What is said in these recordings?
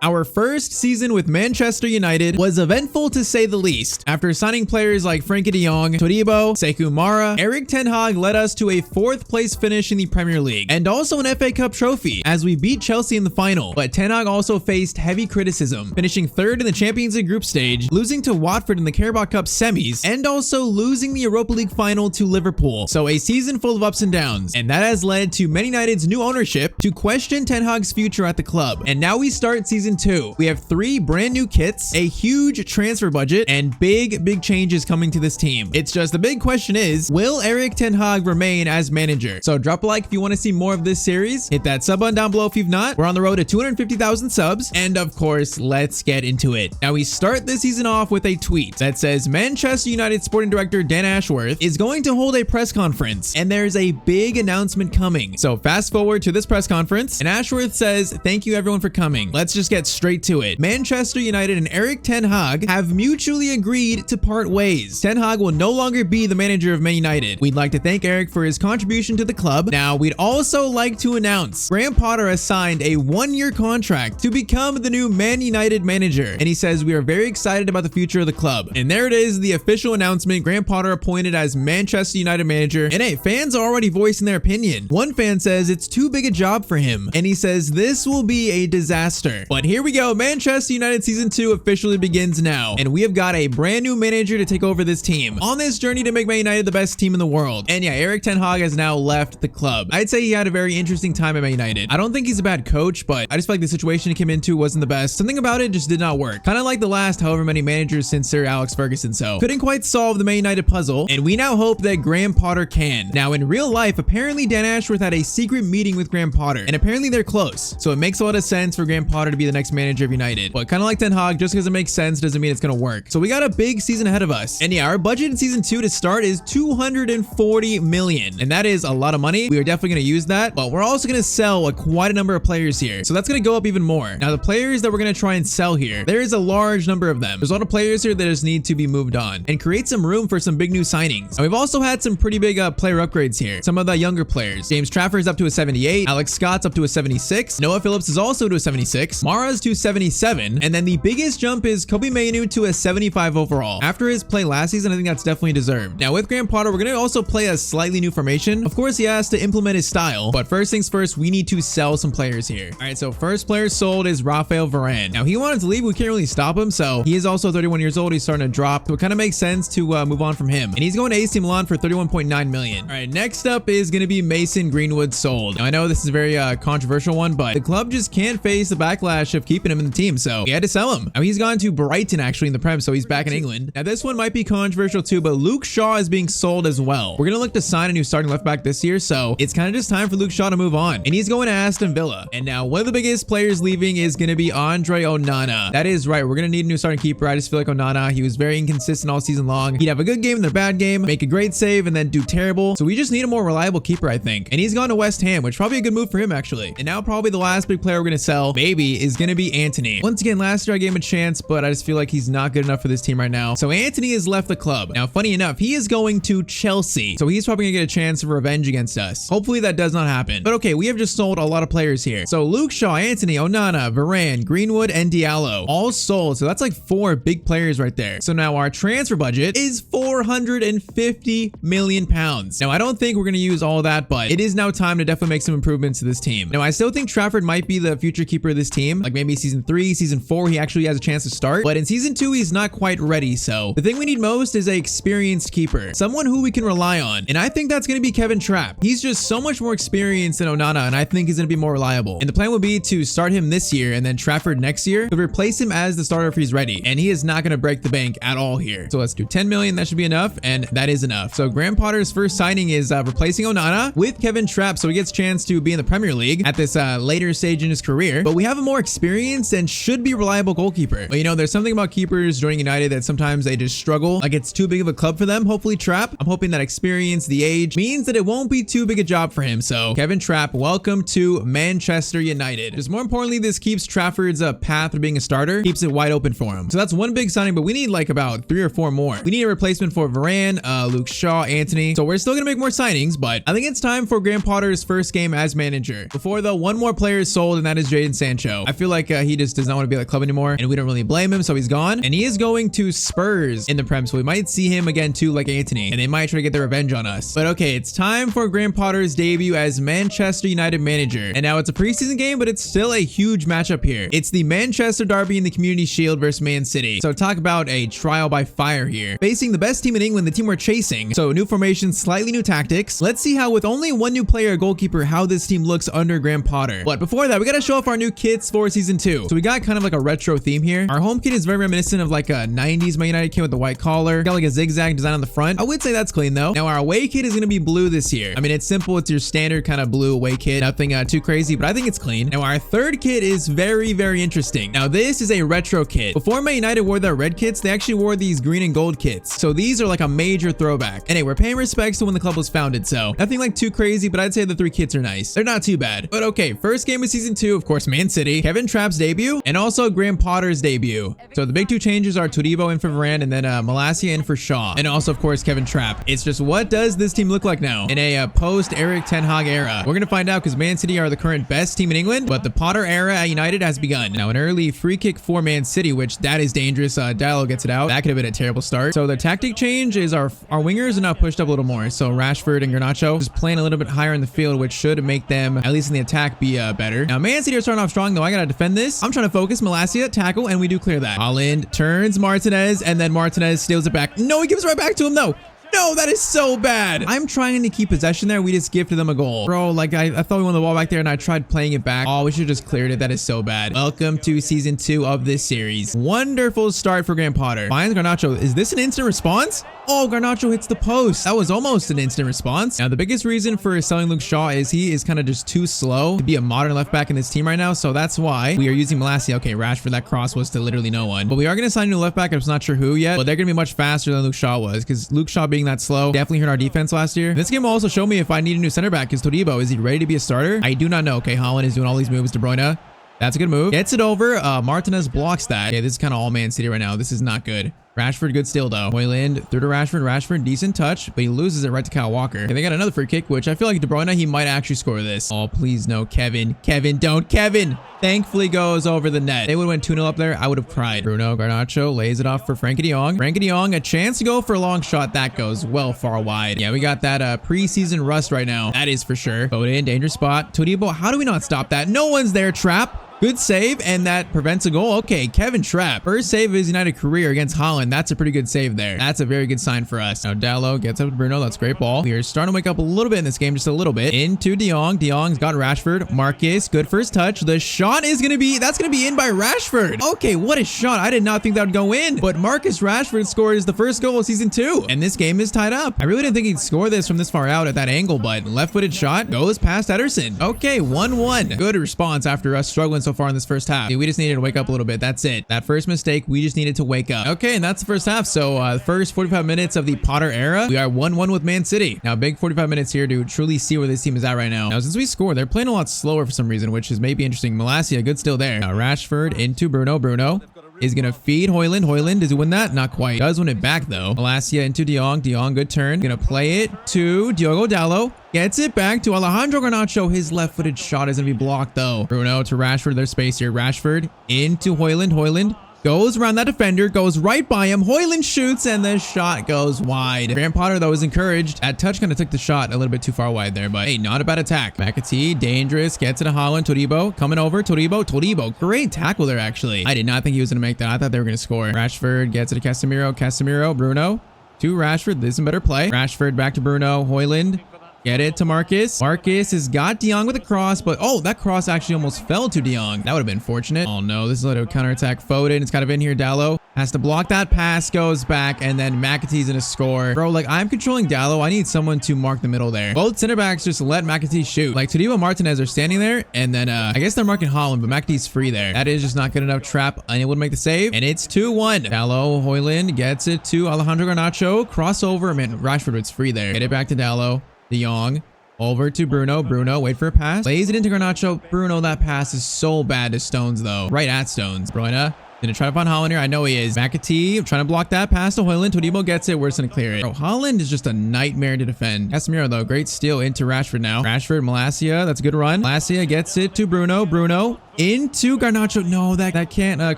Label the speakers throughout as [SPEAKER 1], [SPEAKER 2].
[SPEAKER 1] Our first season with Manchester United was eventful to say the least. After signing players like Frankie de Jong, Todibo, Sekou Mara, Erik ten Hag led us to a 4th place finish in the Premier League and also an FA Cup trophy as we beat Chelsea in the final. But ten Hag also faced heavy criticism, finishing 3rd in the Champions League group stage, losing to Watford in the Carabao Cup semis, and also losing the Europa League final to Liverpool. So a season full of ups and downs, and that has led to Man United's new ownership to question ten Hag's future at the club. And now we start season 2. We have 3 brand new kits, a huge transfer budget, and big changes coming to this team. It's just the big question is, will Erik ten Hag remain as manager? So drop a like if you want to see more of this series. Hit that sub button down below if you've not. We're on the road to 250,000 subs, and of course, let's get into it. Now we start this season off with a tweet that says Manchester United Sporting Director Dan Ashworth is going to hold a press conference, and there's a big announcement coming. So fast forward to this press conference, and Ashworth says, "Thank you everyone for coming. Let's just get straight to it. Manchester United and Erik ten Hag have mutually agreed to part ways. Ten Hag will no longer be the manager of Man United. We'd like to thank Erik for his contribution to the club. Now, we'd also like to announce Graham Potter has signed a 1-year contract to become the new Man United manager, and he says we are very excited about the future of the club." And there it is, the official announcement. Graham Potter appointed as Manchester United manager, and hey, fans are already voicing their opinion. One fan says it's too big a job for him, and he says this will be a disaster. But here we go, Manchester United season 2 officially begins now, and we have got a brand new manager to take over this team on this journey to make Man United the best team in the world. And yeah, Erik ten Hag has now left the club. I'd say he had a very interesting time at Man United. I don't think he's a bad coach, but I just feel like the situation he came into wasn't the best. Something about it just did not work. Kind of like the last however many managers since Sir Alex Ferguson. So couldn't quite solve the Man United puzzle, and we now hope that Graham Potter can. Now in real life, apparently Dan Ashworth had a secret meeting with Graham Potter, and apparently they're close. So it makes a lot of sense for Graham Potter to be the next manager of United. But kind of like ten Hag, just because it makes sense doesn't mean it's gonna work. So we got a big season ahead of us. And yeah, our budget in season 2 to start is 240 million, and that is a lot of money. We are definitely gonna use that, but we're also gonna sell quite a number of players here, so that's gonna go up even more. Now the players that we're gonna try and sell here, there is a large number of them. There's a lot of players here that just need to be moved on and create some room for some big new signings. And we've also had some pretty big player upgrades here. Some of the younger players, James Trafford's up to a 78, Alex Scott's up to a 76, Noah Phillips is also to a 76, Mara's to 77, and then the biggest jump is Kobe Mainoo to a 75 overall. After his play last season, I think that's definitely deserved. Now with Graham Potter, we're gonna also play a slightly new formation. Of course, he has to implement his style, but first things first, we need to sell some players here. All right, so first player sold is Raphael Varane. Now he wanted to leave, we can't really stop him, so he is also 31 years old. He's starting to drop, so it kind of makes sense to move on from him. And he's going to AC Milan for 31.9 million. All right, next up is going to be Mason Greenwood sold. Now I know this is a very controversial one, but the club just can't face the backlash of keeping him in the team, so he had to sell him. Now he's gone to Brighton actually in the Prem, so he's back in England. Now this one might be controversial too, but Luke Shaw is being sold as well. We're gonna look to sign a new starting left back this year, so it's kind of just time for Luke Shaw to move on, and he's going to Aston Villa. And now one of the biggest players leaving is going to be Andre Onana. That is right, we're gonna need a new starting keeper. I just feel like Onana, he was very inconsistent all season long. He'd have a good game and then a bad game, make a great save and then do terrible. So we just need a more reliable keeper, I think. And he's gone to West Ham, which is probably a good move for him actually. And now probably the last big player we're gonna sell maybe is gonna be Antony. Once again, last year I gave him a chance, but I just feel like he's not good enough for this team right now. So Antony has left the club. Now funny enough, he is going to Chelsea, so he's probably gonna get a chance of revenge against us. Hopefully that does not happen. But okay, we have just sold a lot of players here. So Luke Shaw, Antony, Onana, Varane, Greenwood, and Diallo all sold. So that's like 4 big players right there. So now our transfer budget is 450 million pounds. Now I don't think we're gonna use all of that, but it is now time to definitely make some improvements to this team. Now I still think Trafford might be the future keeper of this team. Like maybe season 3, season 4, he actually has a chance to start, but in season 2, he's not quite ready. So the thing we need most is a experienced keeper, someone who we can rely on. And I think that's gonna be Kevin Trapp. He's just so much more experienced than Onana, and I think he's gonna be more reliable. And the plan would be to start him this year and then Trafford next year, to replace him as the starter if he's ready. And he is not gonna break the bank at all here. So let's do 10 million, that should be enough, and that is enough. So Graham Potter's first signing is replacing Onana with Kevin Trapp, so he gets a chance to be in the Premier League at this later stage in his career. But we have a more experienced and should be reliable goalkeeper. But you know, there's something about keepers joining United that sometimes they just struggle, like it's too big of a club for them. Hopefully Trapp, I'm hoping that experience, the age, means that it won't be too big a job for him. So Kevin Trapp, welcome to Manchester United. Just more importantly, this keeps Trafford's path to being a starter, keeps it wide open for him. So that's one big signing, but we need like about 3 or 4 more. We need a replacement for Varane, Luke Shaw, Antony. So we're still gonna make more signings, but I think it's time for Graham Potter's first game as manager. Before though, one more player is sold, and that is Jadon Sancho. I feel like he just does not want to be at the club anymore, and we don't really blame him, so he's gone. And he is going to Spurs in the Prem, so we might see him again too, like Anthony, and they might try to get their revenge on us. But okay, it's time for Graham Potter's debut as Manchester United manager. And now it's a preseason game, but it's still a huge matchup here. It's the Manchester Derby in the Community Shield versus Man City. So talk about a trial by fire here. Facing the best team in England, the team we're chasing. So new formation, slightly new tactics. Let's see how with only one new player, goalkeeper, how this team looks under Graham Potter. But before that, we gotta show off our new kits for season 2. So we got kind of like a retro theme here. Our home kit is very reminiscent of like a 90s Man United kit with the white collar. Got like a zigzag design on the front. I would say that's clean though. Now our away kit is gonna be blue this year. I mean, it's simple. It's your standard kind of blue away kit. Nothing too crazy, but I think it's clean. Now our third kit is very, very interesting. Now this is a retro kit. Before Man United wore their red kits, they actually wore these green and gold kits. So these are like a major throwback. Anyway, we're paying respects to when the club was founded. So nothing like too crazy, but I'd say the 3 kits are nice. They're not too bad. But okay, first game of season 2, of course, Man City, Kevin Trapp's debut, and also Graham Potter's debut. So the big 2 changes are Todibo in for Varane, and then Malacia in for Shaw. And also, of course, Kevin Trapp. It's just, what does this team look like now in a post Eric Ten Hag era? We're gonna find out because Man City are the current best team in England, but the Potter era at United has begun. Now an early free kick for Man City, which that is dangerous. Diallo gets it out. That could have been a terrible start. So the tactic change is our wingers are now pushed up a little more. So Rashford and Garnacho is playing a little bit higher in the field, which should make them, at least in the attack, be better. Now Man City are starting off strong though. I gotta defend this. I'm trying to focus. Malacia, tackle, and we do clear that. Haaland turns Martinez, and then Martinez steals it back. No, he gives it right back to him though. No, that is so bad. I'm trying to keep possession there. We just gifted them a goal. Bro, like I thought we won the ball back there and I tried playing it back. Oh, we should have just cleared it. That is so bad. Welcome to season 2 of this series. Wonderful start for Graham Potter. Finds Garnacho. Is this an instant response? Oh, Garnacho hits the post. That was almost an instant response. Now, the biggest reason for selling Luke Shaw is he is kind of just too slow to be a modern left back in this team right now. So that's why we are using Malacia. Okay, Rashford, that cross was to literally no one. But we are going to sign a new left back. I'm just not sure who yet. But they're going to be much faster than Luke Shaw was because Luke Shaw being that slow definitely hurt our defense last year. This game will also show me if I need a new center back because Todibo, is he ready to be a starter? I do not know. Okay, Haaland is doing all these moves. De Bruyne. That's a good move. Gets it over. Martinez blocks that. Okay, this is kind of all Man City right now. This is not good. Rashford, good steal though. Hoyland through to Rashford. Rashford, decent touch, but he loses it right to Kyle Walker. And they got another free kick, which I feel like De Bruyne, he might actually score this. Oh, please no, Kevin. Kevin, don't. Kevin thankfully goes over the net. They would have went 2-0 up there. I would have cried. Bruno Garnacho lays it off for Frenkie de Jong. Frenkie de Jong, a chance to go for a long shot. That goes well far wide. Yeah, we got that preseason rust right now. That is for sure. Foden, dangerous spot. Todibo, how do we not stop that? No one's there, Trapp. Good save, and that prevents a goal. Okay, Kevin Trapp. First save of his United career against Haaland. That's a pretty good save there. That's a very good sign for us. Now, Diallo gets up to Bruno. That's a great ball. We are starting to wake up a little bit in this game, just a little bit. Into De Jong. De Jong's got Rashford. Marcus, good first touch. The shot is going to be, that's going to be in by Rashford. Okay, what a shot. I did not think that would go in, but Marcus Rashford scores the first goal of season 2, and this game is tied up. I really didn't think he'd score this from this far out at that angle, but left-footed shot goes past Ederson. Okay, 1-1. Good response after us struggling so far in this first half. We just needed to wake up a little bit. That's it. That first mistake, we just needed to wake up. Okay, and that's the first half. So the first 45 minutes of the Potter era, we are 1-1 with Man City. Now, big 45 minutes here to truly see where this team is at right now. Now, since we scored, they're playing a lot slower for some reason, which is maybe interesting. Malacia, good still there. Now, Rashford into Bruno. Bruno is going to feed Hoyland. Hoyland, does he win that? Not quite. Does win it back, though. Malacia into De Jong. De Jong, good turn. Going to play it to Diogo Dallo. Gets it back to Alejandro Garnacho. His left-footed shot is going to be blocked, though. Bruno to Rashford. There's space here. Rashford into Hoyland. Hoyland goes around that defender, goes right by him. Hoyland shoots, and the shot goes wide. Graham Potter, though, is encouraged. That touch kind of took the shot a little bit too far wide there, but hey, not a bad attack. McAtee, dangerous, gets it to Haaland. Todibo, coming over. Todibo, great tackle there, actually. I did not think he was going to make that. I thought they were going to score. Rashford gets it to Casemiro, Bruno to Rashford. This is a better play. Rashford back to Bruno. Hoyland. Get it to Marcus. Marcus has got De Jong with a cross, but oh, that cross actually almost fell to De Jong. That would have been fortunate. Oh no, this is a little counterattack. Foden, it's kind of in here. Dallo has to block that pass, goes back, and then McAtee's gonna score. Bro, like I'm controlling Dallo. I need someone to mark the middle there. Both center backs just let McAtee shoot. Like Todibo and Martinez are standing there, and then I guess they're marking Haaland, but McAtee's free there. That is just not good enough. Trapp unable to make the save, and it's 2-1. Dallo, Hoyland gets it to Alejandro Garnacho. Crossover. Man, Rashford was free there. Get it back to Dallo. De Jong over to Bruno. Bruno, wait for a pass. Lays it into Garnacho. Bruno, that pass is so bad to Stones, though. Right at Stones. Bruyne Gonna try to find Holland here. I know he is. McAtee. I'm trying to block that pass to Hoyland. Todibo gets it. We're just gonna clear it. Bro, Holland is just a nightmare to defend. Casemiro, though. Great steal into Rashford now. Rashford, Malacia. That's a good run. Malacia gets it to Bruno. Bruno into Garnacho. No, that can't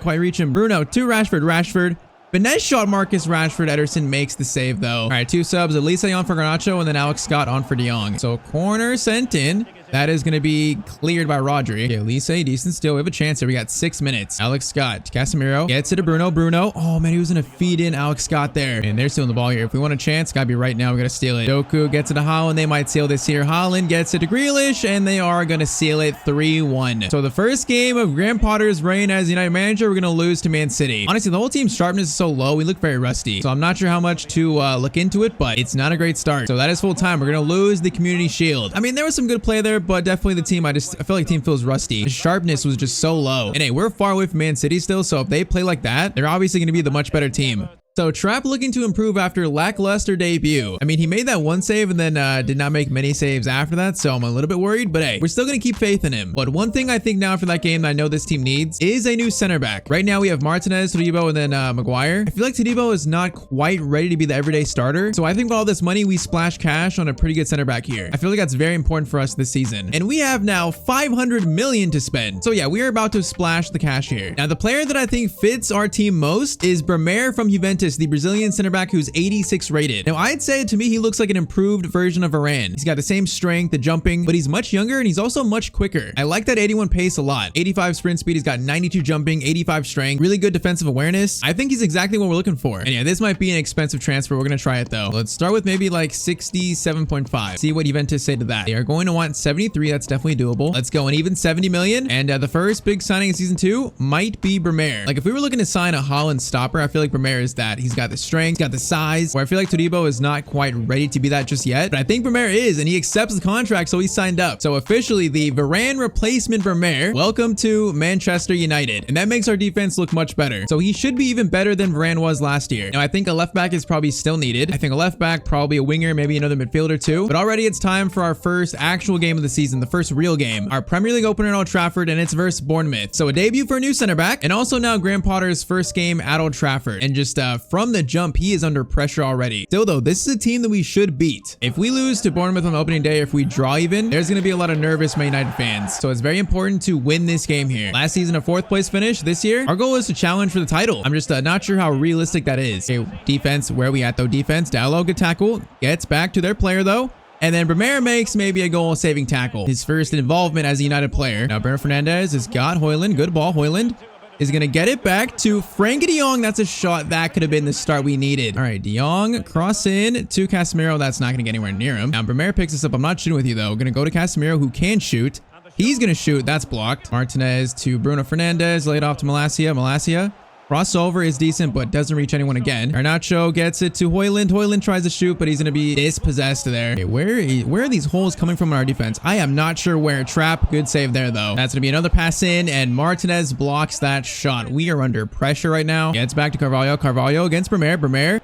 [SPEAKER 1] quite reach him. Bruno to Rashford. Rashford. Finesse shot Marcus Rashford. Ederson makes the save, though. All right, 2 subs. Elise on for Garnacho, and then Alex Scott on for De Jong. So corner sent in. That is going to be cleared by Rodri. Okay, Elise, decent steal. We have a chance here. We got 6 minutes. Alex Scott, Casemiro gets it to Bruno. Bruno. Oh, man, he was going to feed in Alex Scott there. And they're stealing the ball here. If we want a chance, got to be right now. We got to steal it. Doku gets it to Holland. They might seal this here. Holland gets it to Grealish, and they are going to seal it 3-1. So the first game of Graham Potter's reign as United manager, we're going to lose to Man City. Honestly, the whole team's sharpness is so low. We look very rusty. So I'm not sure how much to look into it, but it's not a great start. So that is full time. We're going to lose the Community Shield. I mean, there was some good play there, but definitely the team, I feel like the team feels rusty. The sharpness was just so low. And hey, we're far away from Man City still, so if they play like that, they're obviously going to be the much better team. So Trapp looking to improve after lackluster debut. I mean, he made that one save and then did not make many saves after that, so I'm a little bit worried, but hey, we're still going to keep faith in him. But one thing I think now after that game that I know this team needs is a new center back. Right now we have Martinez, Todibo, and then Maguire. I feel like Todibo is not quite ready to be the everyday starter, so I think with all this money, we splash cash on a pretty good center back here. I feel like that's very important for us this season. And we have now 500 million to spend. So yeah, we are about to splash the cash here. Now, the player that I think fits our team most is Bremer from Juventus, the Brazilian center back who's 86 rated. Now, I'd say to me, he looks like an improved version of Varane. He's got the same strength, the jumping, but he's much younger and he's also much quicker. I like that 81 pace a lot. 85 sprint speed. He's got 92 jumping, 85 strength, really good defensive awareness. I think he's exactly what we're looking for. And yeah, this might be an expensive transfer. We're going to try it though. Let's start with maybe like 67.5. See what Juventus say to that. They are going to want 73. That's definitely doable. Let's go. And even 70 million. And the first big signing in season 2 might be Bremer. Like if we were looking to sign a Holland stopper, I feel like Bremer is that. He's got the strength, got the size, where I feel like Todibo is not quite ready to be that just yet, but I think Bremer is, and he accepts the contract, so he signed up. So officially the Varane replacement Bremer, welcome to Manchester United. And that makes our defense look much better. So he should be even better than Varane was last year. Now I think a left back is probably still needed. I think a left back, probably a winger, maybe another midfielder too. But already it's time for our first actual game of the season, the first real game, our Premier League opener at Old Trafford, and it's versus Bournemouth. So a debut for a new center back, and also now Graham Potter's first game at Old Trafford. And just from the jump, he is under pressure already. Still though, this is a team that we should beat. If we lose to Bournemouth on the opening day, or if we draw even, there's going to be a lot of nervous Man United fans. So it's very important to win this game here. Last season, a 4th place finish. This year, our goal is to challenge for the title. I'm just not sure how realistic that is. Okay, defense, where are we at though? Defense, Dallo, good tackle. Gets back to their player though. And then Bremer makes maybe a goal-saving tackle. His first involvement as a United player. Now Bruno Fernandes has got Hoyland. Good ball. Hoyland is going to get it back to Frankie De Jong. That's a shot that could have been the start we needed. All right, De Jong cross in to Casemiro. That's not going to get anywhere near him. Now Bremer picks this up. I'm not shooting with you though. We're going to go to Casemiro who can shoot. He's going to shoot. That's blocked. Martinez to Bruno Fernandes. Laid off to Malacia. Malacia. Crossover is decent, but doesn't reach anyone again. Garnacho gets it to Hoyland. Hoyland tries to shoot, but he's going to be dispossessed there. Okay, where are these holes coming from in our defense? I am not sure where. Trap, good save there, though. That's going to be another pass in, and Martinez blocks that shot. We are under pressure right now. Gets back to Carvalho. Carvalho against Bremer. Bremer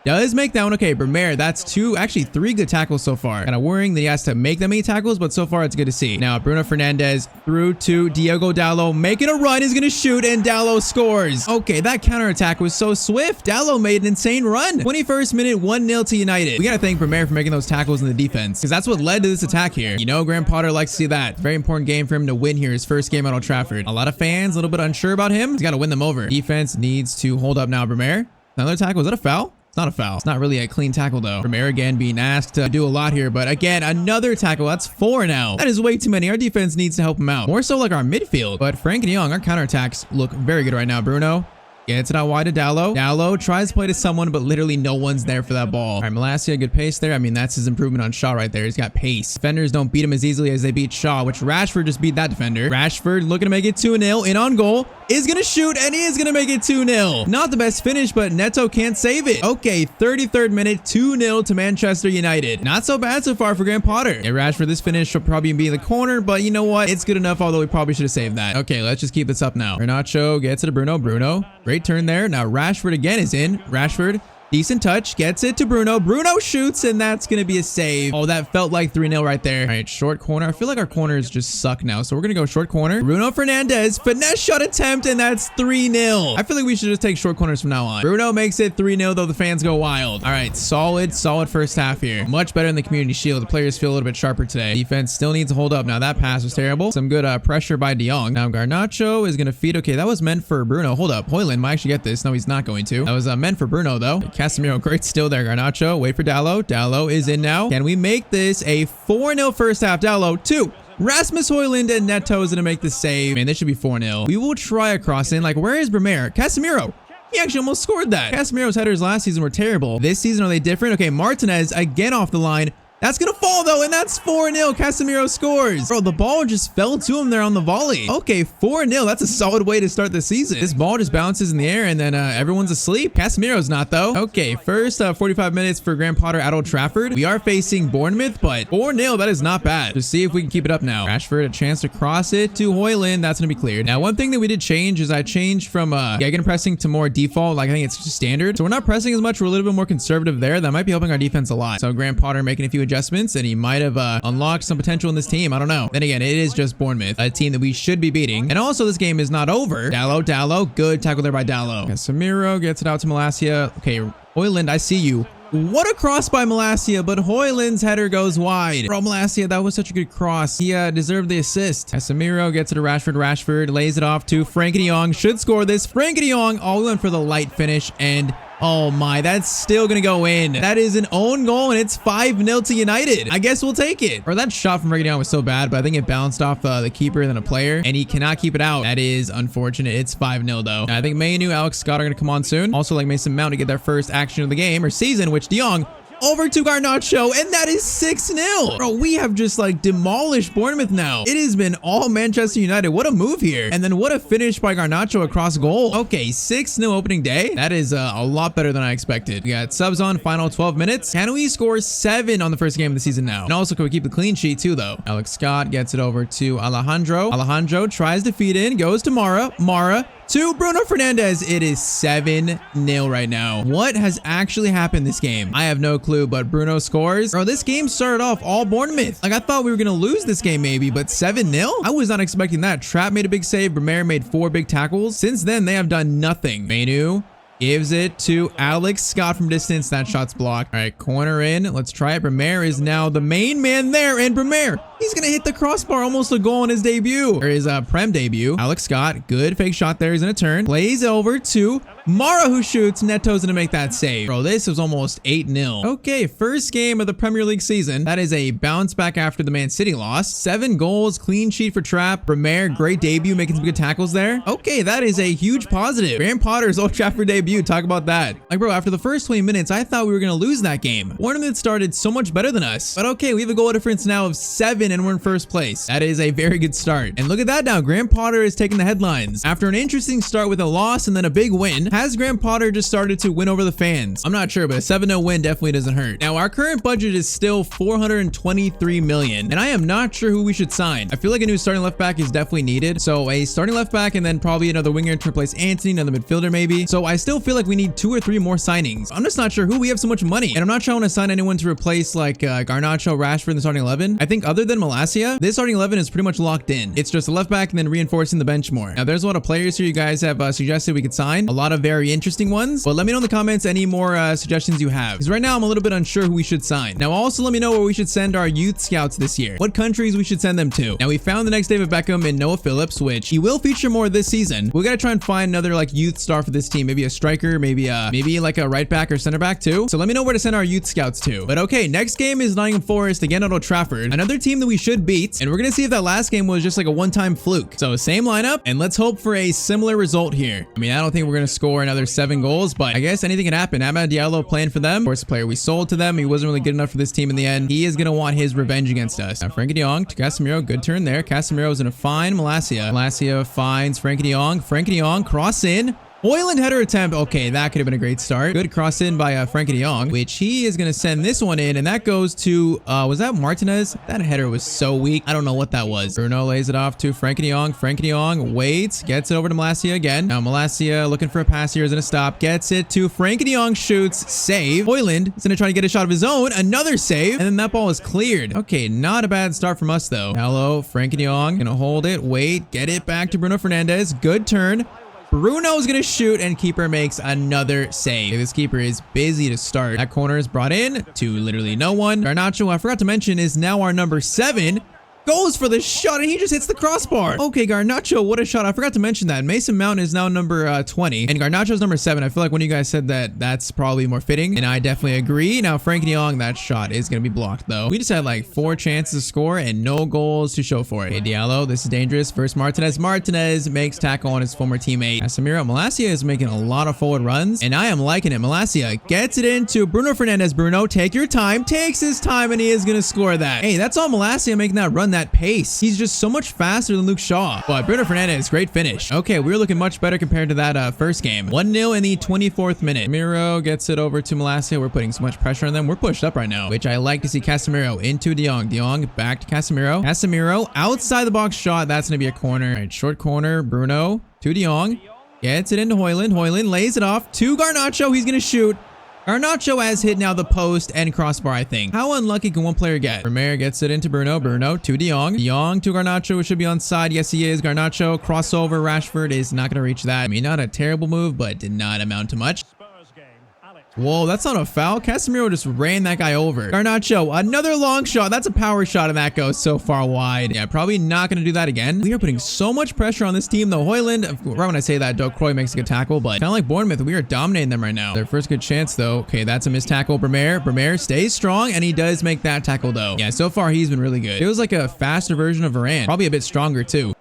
[SPEAKER 1] does make that one. Okay, Bremer, that's actually 3 good tackles so far. Kind of worrying that he has to make that many tackles, but so far it's good to see. Now, Bruno Fernandes through to Diogo Dallo, making a run, is going to shoot, and Dallo scores. Okay, that counterattack was so swift. Dallo made an insane run. 21st minute, 1-0 to United. We got to thank Bremer for making those tackles in the defense, because that's what led to this attack here. You know, Graham Potter likes to see that. Very important game for him to win here, his first game at Old Trafford. A lot of fans, a little bit unsure about him. He's got to win them over. Defense needs to hold up now. Bremer, another tackle. Is that a foul? It's not a foul. It's not really a clean tackle though. Bremer again being asked to do a lot here, but again, another tackle. That's 4 now. That is way too many. Our defense needs to help him out. More so like our midfield. But Frank De Jong, our counterattacks look very good right now. Bruno gets it out wide to Dallo. Dallo tries to play to someone, but literally no one's there for that ball. All right, Malacia, good pace there. I mean, that's his improvement on Shaw right there. He's got pace. Defenders don't beat him as easily as they beat Shaw, which Rashford just beat that defender. Rashford looking to make it 2-0. In on goal. Is going to shoot, and he is going to make it 2-0. Not the best finish, but Neto can't save it. Okay, 33rd minute, 2-0 to Manchester United. Not so bad so far for Graham Potter. Yeah, Rashford, this finish will probably be in the corner, but you know what? It's good enough, although we probably should have saved that. Okay, let's just keep this up now. Garnacho gets it to Bruno. Bruno, great turn there. Now Rashford again is in. Rashford Decent touch. Gets it to Bruno. Bruno shoots, and that's going to be a save. Oh, that felt like 3-0 right there. All right, short corner. I feel like our corners just suck now, so we're going to go short corner. Bruno Fernandes. Finesse shot attempt, and that's 3-0. I feel like we should just take short corners from now on. Bruno makes it 3-0, though the fans go wild. All right, solid first half here. Much better in the Community Shield. The players feel a little bit sharper today. Defense still needs to hold up. Now, that pass was terrible. Some good pressure by De Jong. Now, Garnacho is going to feed. Okay, that was meant for Bruno. Hold up. Højlund might actually get this. No, he's not going to. That was meant for Bruno, though. Casemiro, great steal there. Garnacho, wait for Dallo. Dallo is in now. Can we make this a 4-0 first half? Dallo, 2. Rasmus Højlund and Neto is going to make the save. Man, this should be 4-0. We will try a cross in. Like, where is Bremer? Casemiro. He actually almost scored that. Casemiro's headers last season were terrible. This season, are they different? Okay, Martinez again off the line. That's going to fall, though, and that's 4-0. Casemiro scores. Bro, the ball just fell to him there on the volley. Okay, 4-0. That's a solid way to start the season. This ball just bounces in the air, and then everyone's asleep. Casemiro's not, though. Okay, first 45 minutes for Graham Potter at Old Trafford. We are facing Bournemouth, but 4-0, that is not bad. Just see if we can keep it up now. Rashford, a chance to cross it to Højlund. That's going to be cleared. Now, one thing that we did change is I changed from gegenpressing to more default. Like, I think it's just standard. So we're not pressing as much. We're a little bit more conservative there. That might be helping our defense a lot. So Graham Potter making a few adjustments, and he might have unlocked some potential in this team. I don't know. Then again, it is just Bournemouth, a team that we should be beating. And also, this game is not over. Dallo, good tackle there by Dallo. Casemiro gets it out to Malacia. Okay, Højlund, I see you. What a cross by Malacia, but Højlund's header goes wide. Bro, Malacia, that was such a good cross. He deserved the assist. Casemiro gets it to Rashford. Rashford lays it off to Frenkie de Jong. Should score this. Frenkie de Jong, all went for the light finish, and oh my, that's still gonna go in. That is an own goal, and it's 5-0 to United. I guess we'll take it. Or that shot from Frenkie de Jong was so bad, but I think it bounced off the keeper than a player, and he cannot keep it out. That is unfortunate. It's 5-0 though. I think Mainu, Alex Scott are gonna come on soon. Also, like Mason Mount to get their first action of the game or season, which De Jong over to Garnacho, and that is 6-0. Bro, we have just like demolished Bournemouth now. It has been all Manchester United. What a move here. And then what a finish by Garnacho across goal. Okay, 6-0 opening day. That is a lot better than I expected. We got subs on final 12 minutes. Can we score 7 on the first game of the season now? And also, can we keep the clean sheet too, though? Alex Scott gets it over to Alejandro. Alejandro tries to feed in, goes to Mara. Mara to Bruno Fernandes. It is 7-0 right now. What has actually happened this game? I have no clue, but Bruno scores. Bro, this game started off all Bournemouth. Like, I thought we were going to lose this game maybe, but 7-0? I was not expecting that. Trapp made a big save. Bremer made 4 big tackles. Since then, they have done nothing. Mainu gives it to Alex Scott from distance. That shot's blocked. All right, corner in. Let's try it. Bremer is now the main man there, and Bremer, he's gonna hit the crossbar. Almost a goal on his debut, or his Prem debut. Alex Scott, good fake shot there. He's gonna turn. Plays over to Mara, who shoots. Neto's gonna make that save. Bro, this was almost 8-0. Okay, first game of the Premier League season. That is a bounce back after the Man City loss. 7 goals, clean sheet for Trapp. Bremer, great debut, making some good tackles there. Okay, that is a huge positive. Graham Potter's Old Trafford debut. Talk about that. Like, bro, after the first 20 minutes, I thought we were gonna lose that game. Bournemouth started so much better than us. But okay, we have a goal difference now of 7, and we're in first place. That is a very good start. And look at that now. Graham Potter is taking the headlines. After an interesting start with a loss and then a big win, has Graham Potter just started to win over the fans? I'm not sure, but a 7-0 win definitely doesn't hurt. Now, our current budget is still 423 million, and I am not sure who we should sign. I feel like a new starting left back is definitely needed. So a starting left back and then probably another winger to replace Anthony, another midfielder maybe. So I still feel like we need 2 or 3 more signings. I'm just not sure who. We have so much money, and I'm not sure I want to sign anyone to replace like Garnacho, Rashford in the starting 11. I think other than Malacia, this starting 11 is pretty much locked in. It's just a left back and then reinforcing the bench more. Now, there's a lot of players here you guys have suggested we could sign. A lot of very interesting ones. But let me know in the comments any more suggestions you have. Because right now, I'm a little bit unsure who we should sign. Now, also let me know where we should send our youth scouts this year. What countries we should send them to. Now, we found the next David Beckham in Noah Phillips, which he will feature more this season. We got to try and find another like youth star for this team. Maybe a striker, maybe like a right back or center back too. So let me know where to send our youth scouts to. But okay, next game is Nottingham Forest again at Old Trafford. Another team that we should beat. And we're going to see if that last game was just like a one-time fluke. So same lineup, and let's hope for a similar result here. I mean, I don't think we're going to score another 7 goals, but I guess anything can happen. Amad Diallo playing for them. Of course, the player we sold to them. He wasn't really good enough for this team in the end. He is going to want his revenge against us. Now, Frenkie de Jong to Casemiro. Good turn there. Casemiro is going to find Malacia. Malacia finds Frenkie de Jong. Frenkie de Jong cross in. Hoyland header attempt. Okay, that could have been a great start. Good cross in by Frankie de Jong, which he is going to send this one in, and that goes to, was that Martinez? That header was so weak. I don't know what that was. Bruno lays it off to Frankie de Jong. Frankie de Jong waits, gets it over to Malacia again. Now Malacia looking for a pass here, is going to stop, gets it to Frankie de Jong, shoots, save. Hoyland is going to try to get a shot of his own, another save, and then that ball is cleared. Okay, not a bad start from us though. Hello, Frankie de Jong, going to hold it, wait, get it back to Bruno Fernandes. Good turn. Bruno's gonna shoot, and keeper makes another save. This keeper is busy to start. That corner is brought in to literally no one. Garnacho, I forgot to mention, is now our number 7. Goes for the shot, and he just hits the crossbar. Okay, Garnacho, what a shot. I forgot to mention that. Mason Mount is now number 20, and Garnacho's number 7. I feel like when you guys said that, that's probably more fitting, and I definitely agree. Now, Frankie de Jong, that shot is going to be blocked, though. We just had like 4 chances to score and no goals to show for it. Okay, Diallo, this is dangerous. First, Martinez. Martinez makes tackle on his former teammate. Casemiro. Malacia is making a lot of forward runs, and I am liking it. Malacia gets it into Bruno Fernandes. Bruno, take your time. Takes his time, and he is going to score that. Hey, that's all Malacia making that run, that pace. He's just so much faster than Luke Shaw. But Bruno Fernandes, great finish. Okay, we're looking much better compared to that first game. 1-0 in the 24th minute. Casemiro gets it over to Malacia. We're putting so much pressure on them. We're pushed up right now, which I like to see. Casemiro into De Jong. De Jong back to Casemiro. Casemiro outside the box shot. That's going to be a corner. All right, short corner. Bruno to De Jong. Gets it into Hoyland. Hoyland lays it off to Garnacho. He's going to shoot. Garnacho has hit now the post and crossbar, I think. How unlucky can one player get? Vermeer gets it into Bruno. Bruno to De Jong. De Jong to Garnacho, who should be onside. Yes, he is. Garnacho, crossover. Rashford is not going to reach that. I mean, not a terrible move, but did not amount to much. Whoa, that's not a foul. Casemiro just ran that guy over. Garnacho, another long shot. That's a power shot, and that goes so far wide. Yeah, probably not going to do that again. We are putting so much pressure on this team, though. Hoyland, right when I say that, Croy makes a good tackle, but kind of like Bournemouth, we are dominating them right now. Their first good chance, though. Okay, that's a missed tackle. Vermeer stays strong, and he does make that tackle, though. Yeah, so far, he's been really good. It was like a faster version of Varane. Probably a bit stronger, too.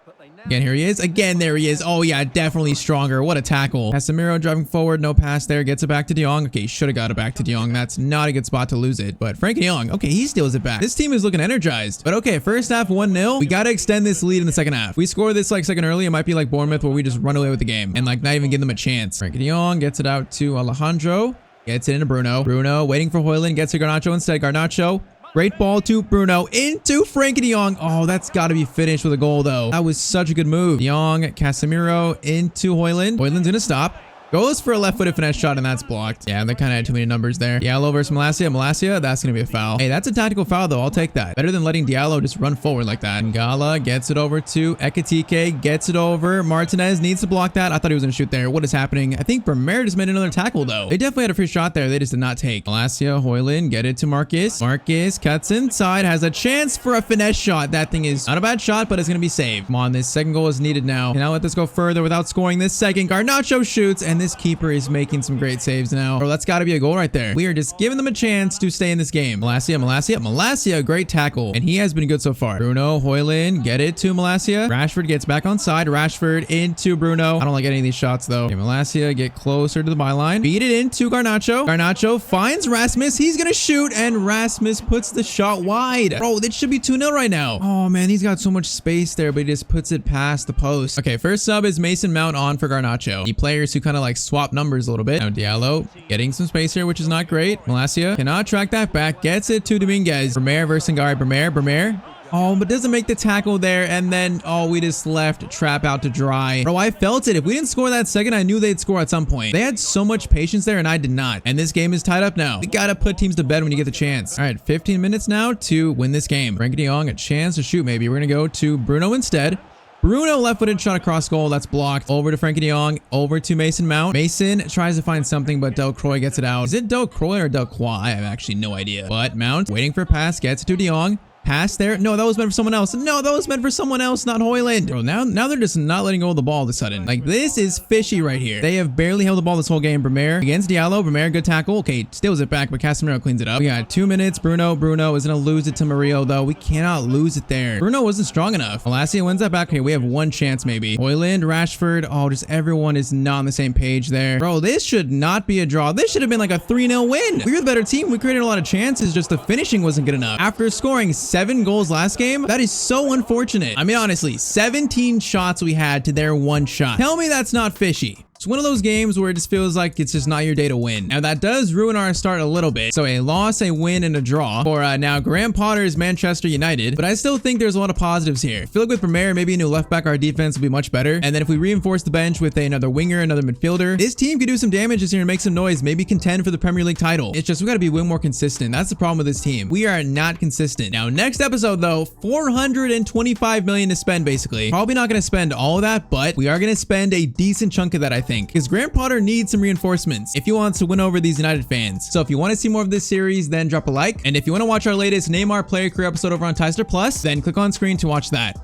[SPEAKER 1] Again, here he is. Again, there he is. Oh, yeah, definitely stronger. What a tackle. Casemiro driving forward. No pass there. Gets it back to De Jong. Okay, should have got it back to De Jong. That's not a good spot to lose it. But Frankie de Jong, okay, he steals it back. This team is looking energized. But okay, first half 1-0. We got to extend this lead in the second half. We score this like second early. It might be like Bournemouth where we just run away with the game and like not even give them a chance. Frankie de Jong gets it out to Alejandro. Gets it into Bruno. Bruno waiting for Hoyland. Gets to Garnacho instead. Garnacho. Great ball to Bruno into Frankie de Jong. Oh, that's got to be finished with a goal, though. That was such a good move. De Jong, Casemiro into Hoyland. Hoyland's going to stop. Goes for a left-footed finesse shot, and that's blocked. Yeah, they kind of had too many numbers there. Diallo versus Malacia. Malacia, that's going to be a foul. Hey, that's a tactical foul, though. I'll take that. Better than letting Diallo just run forward like that. Ngala gets it over to Ekitike. Gets it over. Martinez needs to block that. I thought he was going to shoot there. What is happening? I think Vermeer just made another tackle, though. They definitely had a free shot there. They just did not take. Malacia, Hoyland, get it to Marcus. Marcus cuts inside. Has a chance for a finesse shot. That thing is not a bad shot, but it's going to be saved. Come on, this second goal is needed now. Cannot let this go further without scoring this second. Garnacho shoots, and this keeper is making some great saves now. Bro, that's got to be a goal right there. We are just giving them a chance to stay in this game. Malacia, great tackle, and he has been good so far. Bruno, Hoyland, get it to Malacia. Rashford gets back on side. Rashford into Bruno. I don't like any of these shots, though. Okay, Malacia, get closer to the byline. Beat it into Garnacho. Garnacho finds Rasmus. He's going to shoot, and Rasmus puts the shot wide. Bro, it should be 2-0 right now. Oh, man, he's got so much space there, but he just puts it past the post. Okay, first sub is Mason Mount on for Garnacho. The players who kind of like swap numbers a little bit. Now Diallo getting some space here, which is not great. Malacia cannot track that back. Gets it to Dominguez. Vermeer versus Ngari. Vermeer. Oh, but doesn't make the tackle there. And then, oh, we just left Trap out to dry. Bro, I felt it. If we didn't score that second, I knew they'd score at some point. They had so much patience there, and I did not. And this game is tied up now. We gotta put teams to bed when you get the chance. All right, 15 minutes now to win this game. Frankie de Jong, a chance to shoot maybe. We're gonna go to Bruno instead. Bruno left-footed shot across goal. That's blocked. Over to Frankie de Jong. Over to Mason Mount. Mason tries to find something, but Del Croy gets it out. Is it Del Croy or Del Croix? I have actually no idea. But Mount waiting for a pass. Gets it to de Jong. Pass there. No, that was meant for someone else. No, that was meant for someone else, not Hoyland. Bro, now they're just not letting go of the ball all of a sudden. Like, this is fishy right here. They have barely held the ball this whole game. Vermeer against Diallo. Vermeer, good tackle. Okay, steals it back, but Casemiro cleans it up. We got 2 minutes. Bruno is going to lose it to Murillo, though. We cannot lose it there. Bruno wasn't strong enough. Malacia wins that back. Okay, we have one chance maybe. Hoyland, Rashford. Oh, just everyone is not on the same page there. Bro, this should not be a draw. This should have been like a 3-0 win. We were the better team. We created a lot of chances. Just the finishing wasn't good enough. After scoring 7 goals last game, that is so unfortunate. I mean, honestly, 17 shots we had to their 1 shot. Tell me that's not fishy. It's one of those games where it just feels like it's just not your day to win. Now that does ruin our start a little bit. So a loss, a win, and a draw for now Graham Potter's Manchester United. But I still think there's a lot of positives here. I feel like with Premier, maybe a new left back, our defense will be much better. And then if we reinforce the bench with another winger, another midfielder, this team could do some damage this year and make some noise, maybe contend for the Premier League title. It's just we got to be way more consistent. That's the problem with this team. We are not consistent. Now next episode though, 425 million to spend basically. Probably not going to spend all of that, but we are going to spend a decent chunk of that, I think, because Graham Potter needs some reinforcements if he wants to win over these United fans. So if you want to see more of this series, then drop a like. And if you want to watch our latest Neymar player career episode over on Tyztir Plus, then click on screen to watch that.